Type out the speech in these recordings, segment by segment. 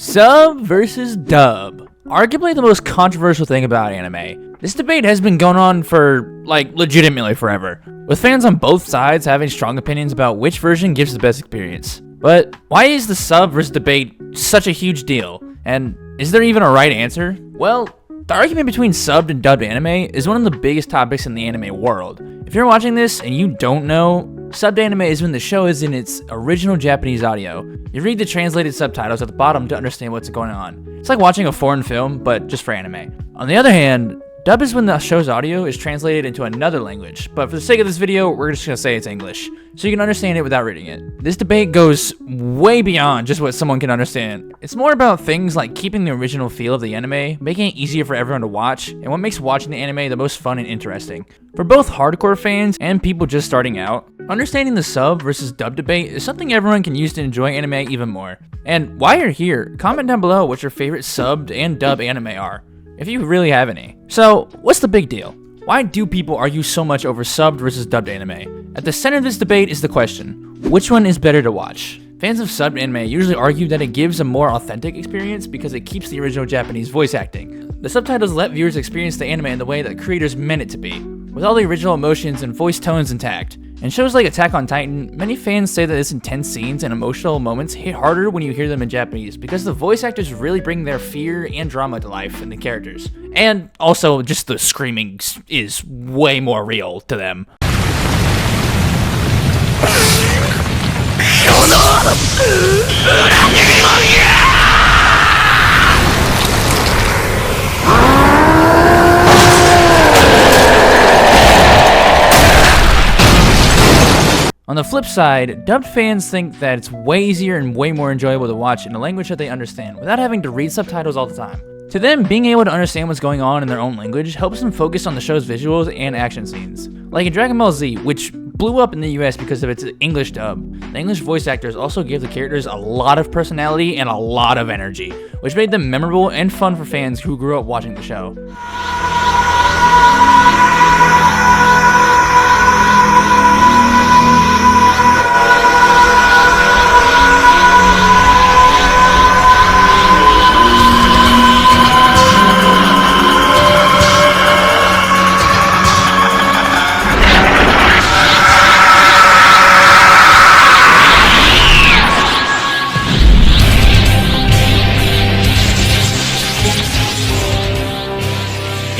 Sub versus dub. Arguably the most controversial thing about anime. This debate has been going on for, legitimately forever, with fans on both sides having strong opinions about which version gives the best experience. But why is the sub versus debate such a huge deal? And is there even a right answer? Well, the argument between subbed and dubbed anime is one of the biggest topics in the anime world. If you're watching this and you don't know, subbed anime is when the show is in its original Japanese audio. You read the translated subtitles at the bottom to understand what's going on. It's like watching a foreign film, but just for anime. On the other hand, dub is when the show's audio is translated into another language, but for the sake of this video, we're just gonna say it's English, so you can understand it without reading it. This debate goes way beyond just what someone can understand. It's more about things like keeping the original feel of the anime, making it easier for everyone to watch, and what makes watching the anime the most fun and interesting. For both hardcore fans and people just starting out, understanding the sub versus dub debate is something everyone can use to enjoy anime even more. And while you're here, comment down below what your favorite subbed and dubbed anime are, if you really have any. So, what's the big deal? Why do people argue so much over subbed versus dubbed anime? At the center of this debate is the question, which one is better to watch? Fans of subbed anime usually argue that it gives a more authentic experience because it keeps the original Japanese voice acting. The subtitles let viewers experience the anime in the way that creators meant it to be, with all the original emotions and voice tones intact. In shows like Attack on Titan, many fans say that its intense scenes and emotional moments hit harder when you hear them in Japanese because the voice actors really bring their fear and drama to life in the characters. And also, just the screaming is way more real to them. On the flip side, dubbed fans think that it's way easier and way more enjoyable to watch in a language that they understand without having to read subtitles all the time. To them, being able to understand what's going on in their own language helps them focus on the show's visuals and action scenes. Like in Dragon Ball Z, which blew up in the US because of its English dub, the English voice actors also gave the characters a lot of personality and a lot of energy, which made them memorable and fun for fans who grew up watching the show.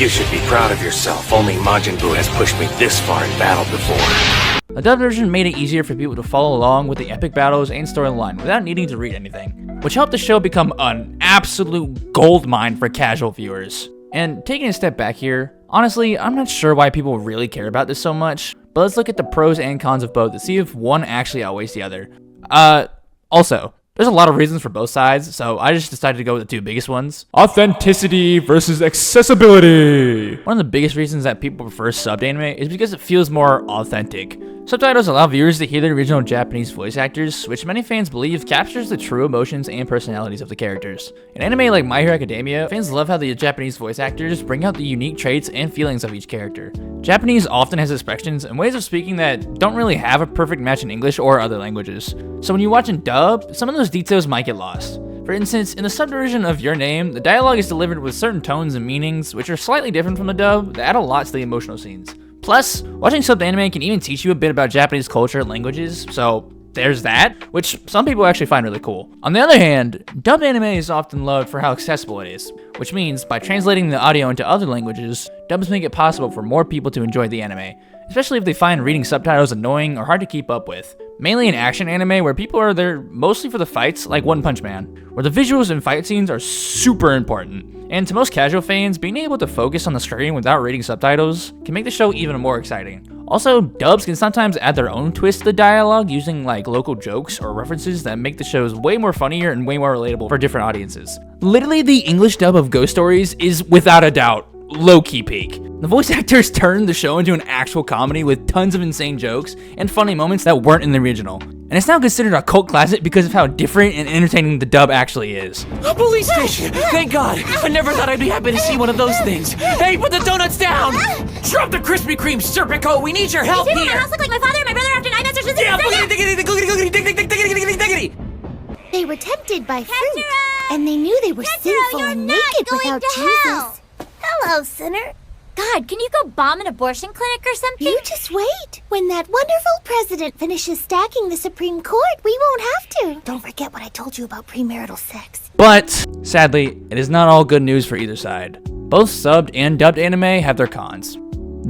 You should be proud of yourself. Only Majin Buu has pushed me this far in battle before. The dubbed version made it easier for people to follow along with the epic battles and storyline without needing to read anything, which helped the show become an absolute goldmine for casual viewers. And taking a step back here, honestly, I'm not sure why people really care about this so much, but let's look at the pros and cons of both to see if one actually outweighs the other. Also, there's a lot of reasons for both sides, so I just decided to go with the two biggest ones. Authenticity versus accessibility. One of the biggest reasons that people prefer subbed anime is because it feels more authentic. Subtitles allow viewers to hear the original Japanese voice actors, which many fans believe captures the true emotions and personalities of the characters. In anime like My Hero Academia, fans love how the Japanese voice actors bring out the unique traits and feelings of each character. Japanese often has expressions and ways of speaking that don't really have a perfect match in English or other languages. So when you watch in dub, some of those details might get lost. For instance, in the sub version of Your Name, the dialogue is delivered with certain tones and meanings which are slightly different from the dub that add a lot to the emotional scenes. Plus, watching subbed anime can even teach you a bit about Japanese culture and languages, so there's that, which some people actually find really cool. On the other hand, dubbed anime is often loved for how accessible it is, which means by translating the audio into other languages, dubs make it possible for more people to enjoy the anime, especially if they find reading subtitles annoying or hard to keep up with. Mainly in action anime where people are there mostly for the fights, like One Punch Man, where the visuals and fight scenes are super important. And to most casual fans, being able to focus on the screen without reading subtitles can make the show even more exciting. Also, dubs can sometimes add their own twist to the dialogue using like local jokes or references that make the shows way more funnier and way more relatable for different audiences. Literally, the English dub of Ghost Stories is without a doubt low-key peak. The voice actors turned the show into an actual comedy with tons of insane jokes and funny moments that weren't in the original. And it's now considered a cult classic because of how different and entertaining the dub actually is. A police station! Thank God! I never thought I'd be happy to see one of those things. Hey, put the donuts down! Drop the Krispy Kreme Serpico! We need your help These people in here! my house look like my father and my brother after 9 months or Yeah, boogity diggity diggity diggity diggity diggity diggity! They were tempted by fruit. And they knew they were sinful you're and not naked going without to Jesus. hell. Hello, sinner. God, can you go bomb an abortion clinic or something? You just wait. When that wonderful president finishes stacking the Supreme Court, we won't have to. Don't forget what I told you about premarital sex. But, sadly, it is not all good news for either side. Both subbed and dubbed anime have their cons.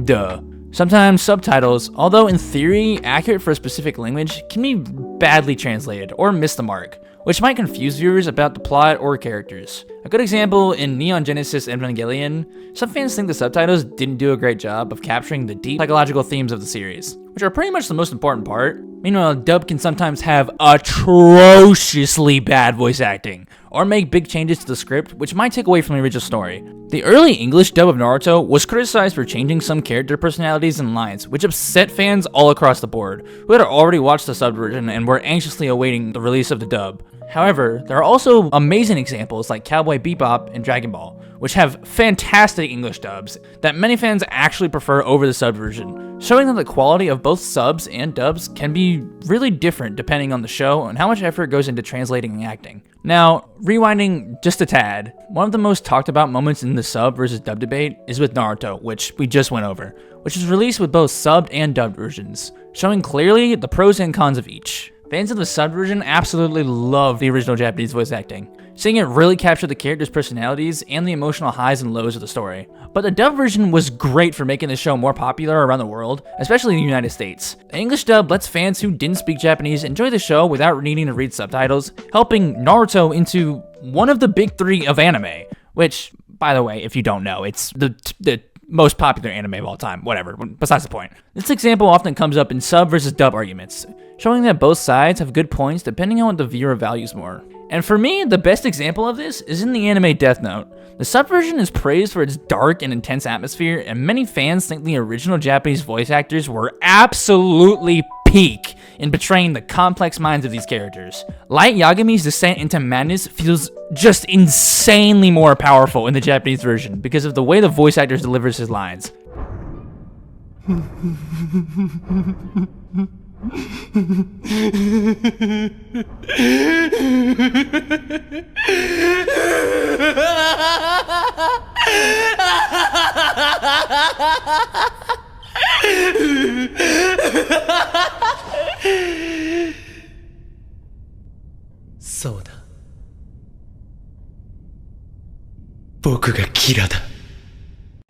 Duh. Sometimes subtitles, although in theory accurate for a specific language, can be badly translated or miss the mark, which might confuse viewers about the plot or characters. A good example in Neon Genesis Evangelion, some fans think the subtitles didn't do a great job of capturing the deep psychological themes of the series, which are pretty much the most important part. Meanwhile, dub can sometimes have atrociously bad voice acting, or make big changes to the script, which might take away from the original story. The early English dub of Naruto was criticized for changing some character personalities and lines, which upset fans all across the board, who had already watched the subbed version and were anxiously awaiting the release of the dub. However, there are also amazing examples like Cowboy Bebop and Dragon Ball, which have fantastic English dubs that many fans actually prefer over the subbed version, showing that the quality of both subs and dubs can be really different depending on the show and how much effort goes into translating and acting. Now, rewinding just a tad, one of the most talked about moments in the sub versus dub debate is with Naruto, which we just went over, which was released with both subbed and dubbed versions, showing clearly the pros and cons of each. Fans of the subbed version absolutely love the original Japanese voice acting, seeing it really capture the characters' personalities and the emotional highs and lows of the story. But the dub version was great for making the show more popular around the world, especially in the United States. The English dub lets fans who didn't speak Japanese enjoy the show without needing to read subtitles, helping Naruto into one of the big three of anime, which, by the way, if you don't know, it's the most popular anime of all time, whatever, besides the point. This example often comes up in sub versus dub arguments, showing that both sides have good points depending on what the viewer values more. And for me, the best example of this is in the anime Death Note. The sub version is praised for its dark and intense atmosphere, and many fans think the original Japanese voice actors were absolutely peak in portraying the complex minds of these characters. Light Yagami's descent into madness feels just insanely more powerful in the Japanese version because of the way the voice actor delivers his lines.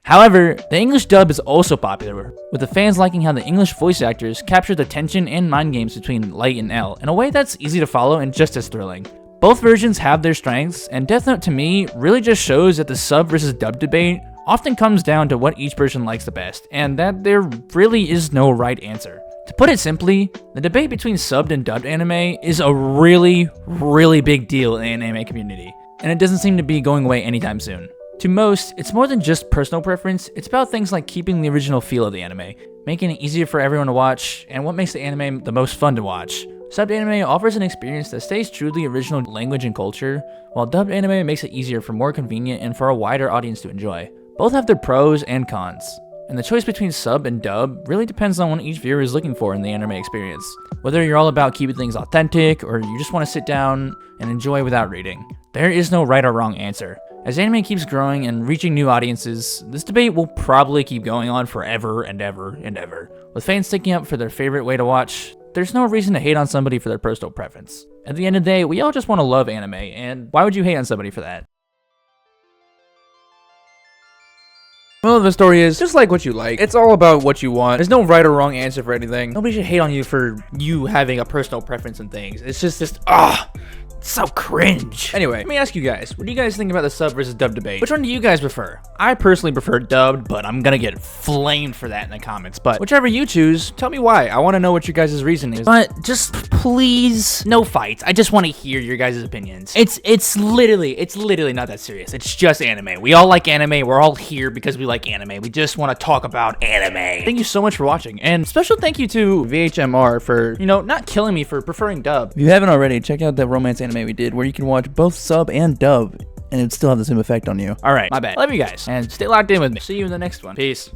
However, the English dub is also popular, with the fans liking how the English voice actors capture the tension and mind games between Light and L in a way that's easy to follow and just as thrilling. Both versions have their strengths, and Death Note to me really just shows that the sub versus dub debate often comes down to what each person likes the best, and that there really is no right answer. To put it simply, the debate between subbed and dubbed anime is a really, really big deal in the anime community, and it doesn't seem to be going away anytime soon. To most, it's more than just personal preference, it's about things like keeping the original feel of the anime, making it easier for everyone to watch, and what makes the anime the most fun to watch. Subbed anime offers an experience that stays true to the original language and culture, while dubbed anime makes it easier for more convenient and for a wider audience to enjoy. Both have their pros and cons, and the choice between sub and dub really depends on what each viewer is looking for in the anime experience. Whether you're all about keeping things authentic, or you just want to sit down and enjoy without reading. There is no right or wrong answer. As anime keeps growing and reaching new audiences, this debate will probably keep going on forever and ever and ever. With fans sticking up for their favorite way to watch, there's no reason to hate on somebody for their personal preference. At the end of the day, we all just want to love anime, and why would you hate on somebody for that? Well, the story is, just like what you like. It's all about what you want. There's no right or wrong answer for anything. Nobody should hate on you for you having a personal preference in things. It's just so cringe. Anyway, let me ask you guys, what do you guys think about the sub versus dub debate? Which one do you guys prefer? I personally prefer dubbed, but I'm gonna get flamed for that in the comments. But whichever you choose, tell me why. I want to know what your guys' reason is. But just please, no fights. I just want to hear your guys' opinions. It's literally not that serious. It's just anime. We all like anime. We're all here because we like anime. We just want to talk about anime. Thank you so much for watching, and special thank you to VHMR for, not killing me for preferring dub. If you haven't already, check out that romance anime we did where you can watch both sub and dub and it'd still have the same effect on you. All right, my bad. Love you guys, and stay locked in with me. See you in the next one. Peace.